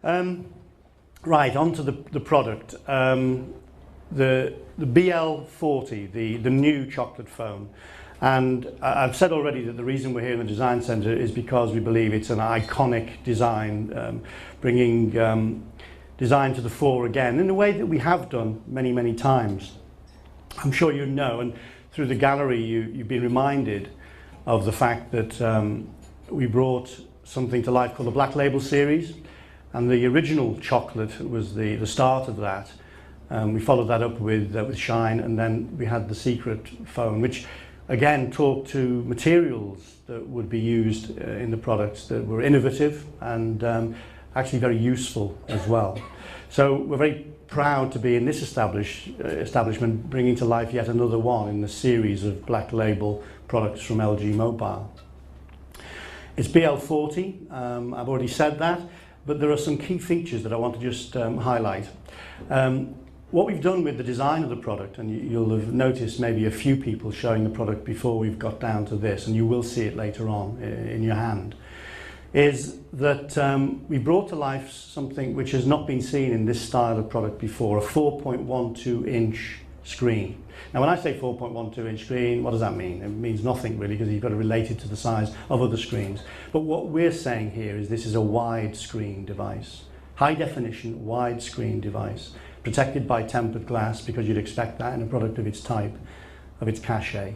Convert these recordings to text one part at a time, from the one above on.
Right, on to the product. The BL40, the new chocolate phone. And I've said already that the reason we're here in the Design Centre is because we believe it's an iconic design, bringing design to the fore again in a way that we have done many, many times. I'm sure you know, and through the gallery you've been reminded of the fact that we brought something to life called the Black Label series, and the original chocolate was the start of that. We followed that up with Shine, and then we had the secret phone, which again talked to materials that would be used in the products that were innovative and actually very useful as well. So we're very proud to be in this establishment, bringing to life yet another one in the series of Black Label products from LG Mobile. It's BL40, I've already said that, but there are some key features that I want to just highlight. What we've done with the design of the product, and you'll have noticed maybe a few people showing the product before we've got down to this, and you will see it later on in your hand, is that we brought to life something which has not been seen in this style of product before, a 4.12 inch screen. Now when I say 4.12 inch screen, what does that mean? It means nothing really, because you've got to relate it to the size of other screens. But what we're saying here is this is a widescreen device, high definition widescreen device, protected by tempered glass, because you'd expect that in a product of its type, of its cachet.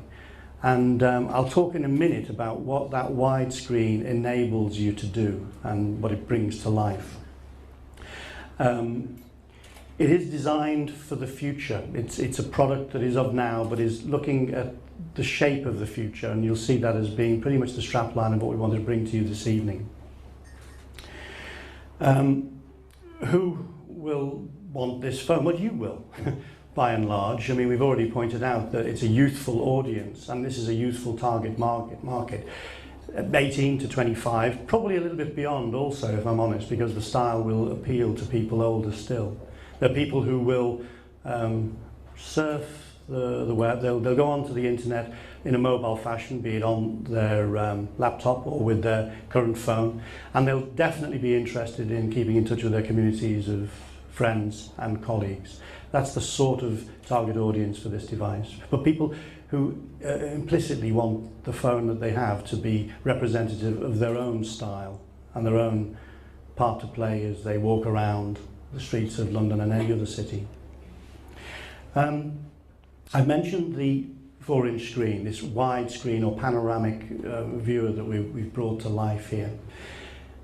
And I'll talk in a minute about what that widescreen enables you to do and what it brings to life. It is designed for the future. It's a product that is of now, but is looking at the shape of the future, and you'll see that as being pretty much the strapline of what we wanted to bring to you this evening. Who will want this phone? Well, you will, by and large. I mean, we've already pointed out that it's a youthful audience, and this is a youthful target market. 18 to 25, probably a little bit beyond also, if I'm honest, because the style will appeal to people older still. There are people who will surf the web, they'll go onto the internet in a mobile fashion, be it on their laptop or with their current phone, and they'll definitely be interested in keeping in touch with their communities of friends and colleagues. That's the sort of target audience for this device. But people who implicitly want the phone that they have to be representative of their own style and their own part to play as they walk around the streets of London and any other city. I mentioned the 4-inch screen, this wide screen or panoramic viewer that we've brought to life here.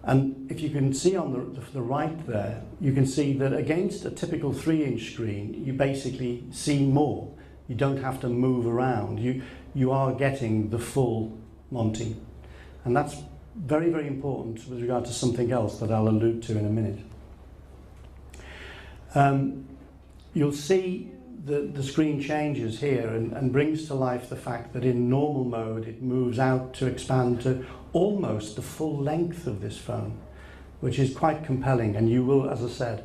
And if you can see on the right there, you can see that against a typical 3-inch screen, you basically see more. You don't have to move around. You are getting the full Monty. And that's very, very important with regard to something else that I'll allude to in a minute. You'll see the screen changes here and brings to life the fact that in normal mode it moves out to expand to almost the full length of this phone, which is quite compelling. And you will, as I said,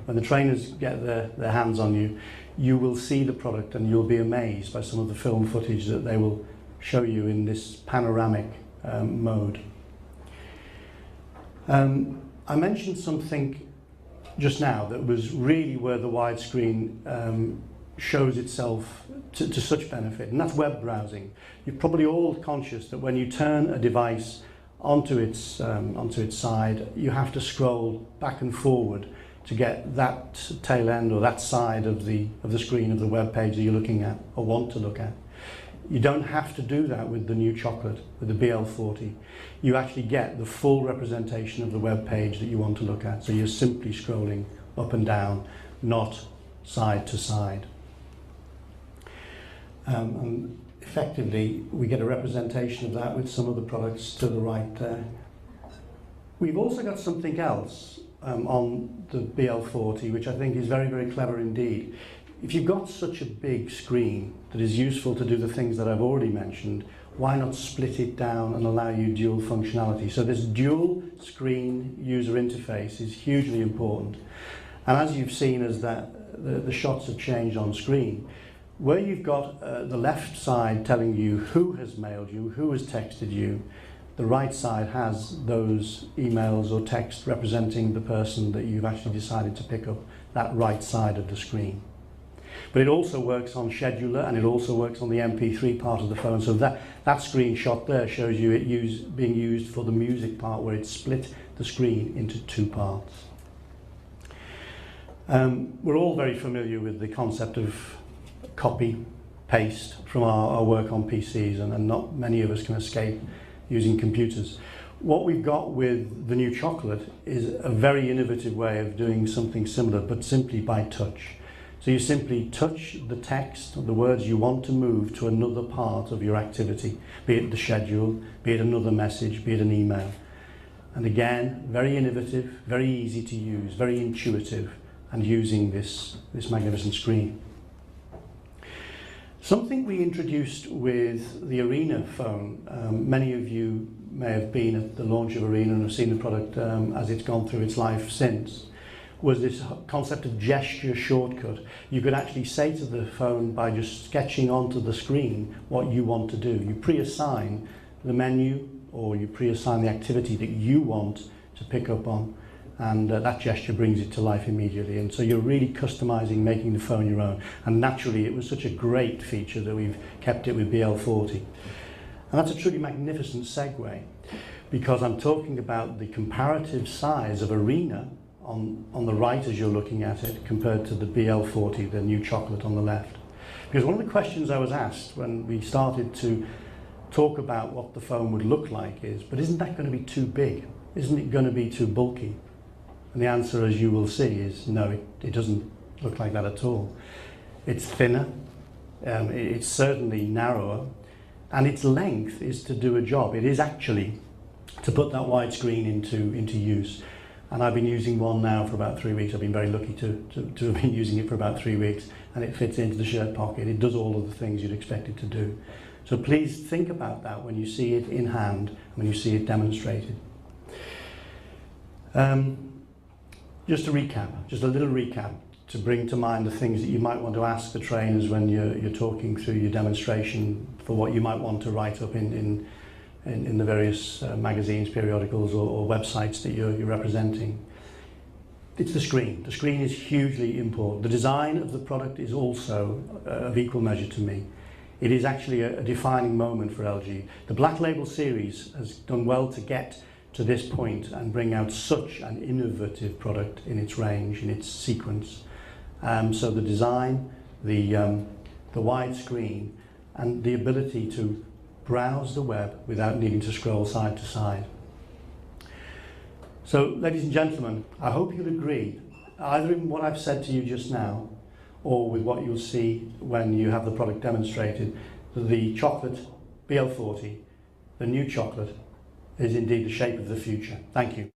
when the trainers get their hands on you, you will see the product and you'll be amazed by some of the film footage that they will show you in this panoramic mode. I mentioned something just now that was really where the widescreen shows itself to such benefit, and that's web browsing. You're probably all conscious that when you turn a device onto its side, you have to scroll back and forward to get that tail end or that side of the screen of the web page that you're looking at or want to look at. You don't have to do that with the new chocolate, with the BL40. You actually get the full representation of the web page that you want to look at. So you're simply scrolling up and down, not side to side. And effectively, we get a representation of that with some of the products to the right there. We've also got something else on the BL40, which I think is very, very clever indeed. If you've got such a big screen that is useful to do the things that I've already mentioned, why not split it down and allow you dual functionality? So this dual screen user interface is hugely important. And as you've seen as the shots have changed on screen, where you've got the left side telling you who has mailed you, who has texted you, the right side has those emails or text representing the person that you've actually decided to pick up, that right side of the screen. But it also works on scheduler, and it also works on the MP3 part of the phone. So that screenshot there shows you it being used for the music part, where it split the screen into two parts. We're all very familiar with the concept of copy, paste from our work on PCs, and not many of us can escape using computers. What we've got with the new chocolate is a very innovative way of doing something similar, but simply by touch. So you simply touch the text, the words you want to move to another part of your activity, be it the schedule, be it another message, be it an email. And again, very innovative, very easy to use, very intuitive, and using this magnificent screen. Something we introduced with the Arena phone, many of you may have been at the launch of Arena and have seen the product as it's gone through its life since, was this concept of gesture shortcut. You could actually say to the phone, by just sketching onto the screen what you want to do. You pre-assign the menu, or you pre-assign the activity that you want to pick up on, and that gesture brings it to life immediately. And so you're really customizing, making the phone your own. And naturally, it was such a great feature that we've kept it with BL40. And that's a truly magnificent segue, because I'm talking about the comparative size of Arena on the right as you're looking at it, compared to the BL40, the new chocolate, on the left. Because one of the questions I was asked when we started to talk about what the phone would look like is, but isn't that going to be too big? Isn't it going to be too bulky? And the answer, as you will see, is no, it doesn't look like that at all. It's thinner, it's certainly narrower, and its length is to do a job. It is actually to put that widescreen into use. And I've been using one now for about 3 weeks. I've been very lucky to have been using it for about 3 weeks, and it fits into the shirt pocket. It does all of the things you'd expect it to do. So please think about that when you see it in hand, when you see it demonstrated. Just a little recap to bring to mind the things that you might want to ask the trainers when you're talking through your demonstration, for what you might want to write up in the various magazines, periodicals, or websites that you're representing. It's the screen. The screen is hugely important. The design of the product is also of equal measure to me. It is actually a defining moment for LG. The Black Label series has done well to get to this point and bring out such an innovative product in its range, in its sequence. So the design, the wide screen, and the ability to browse the web without needing to scroll side to side. So, ladies and gentlemen, I hope you'll agree, either in what I've said to you just now, or with what you'll see when you have the product demonstrated, that the chocolate BL40, the new chocolate, is indeed the shape of the future. Thank you.